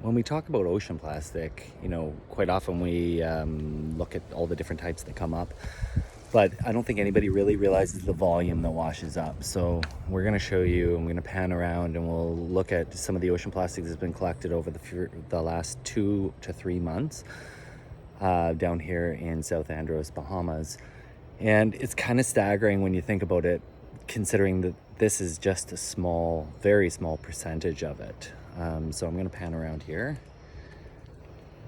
When we talk about ocean plastic, quite often we look at all the different types that come up, but I don't think anybody really realizes the volume that washes up. So we're going to show you, I'm going to pan around and we'll look at some of the ocean plastic that's been collected over the last 2 to 3 months down here in South Andros, Bahamas. And it's kind of staggering when you think about it, considering that this is just a small, very small percentage of it. So I'm going to pan around here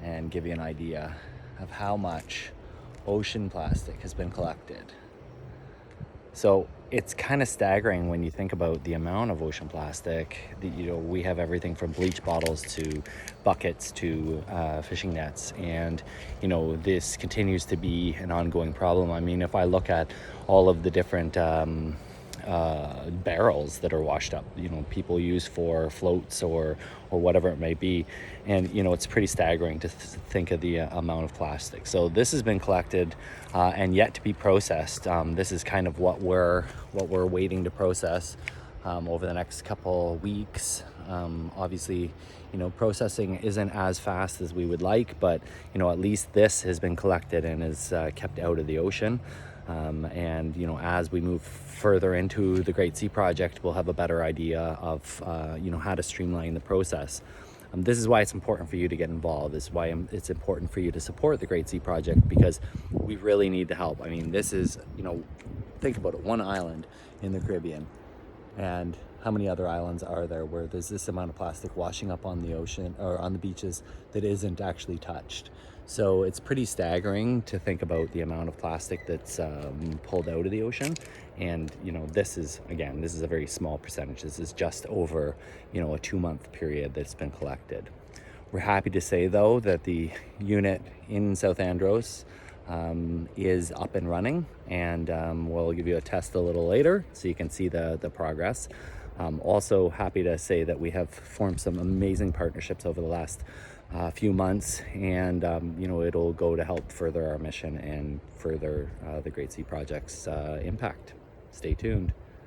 and give you an idea of how much ocean plastic has been collected. So it's kind of staggering when you think about the amount of ocean plastic that, we have everything from bleach bottles to buckets to fishing nets. And, this continues to be an ongoing problem. I mean, if I look at all of the different barrels that are washed up, people use for floats or whatever it may be, and it's pretty staggering to think of the amount of plastic. So this has been collected and yet to be processed. This is kind of what we're waiting to process over the next couple weeks. Obviously, processing isn't as fast as we would like, but at least this has been collected and is kept out of the ocean. And as we move further into the Great Sea Project, we'll have a better idea of how to streamline the process. This is why it's important for you to get involved. This is why it's important for you to support the Great Sea Project, because we really need the help. I mean, this is, think about it, one island in the Caribbean. And how many other islands are there where there's this amount of plastic washing up on the ocean or on the beaches that isn't actually touched? So it's pretty staggering to think about the amount of plastic that's pulled out of the ocean. And, this is a very small percentage. This is just over, a 2-month period that's been collected. We're happy to say, though, that the unit in South Andros is up and running, and we'll give you a test a little later so you can see the progress. Also happy to say that we have formed some amazing partnerships over the last few months, and it'll go to help further our mission and further the Great Sea Project's impact. Stay tuned.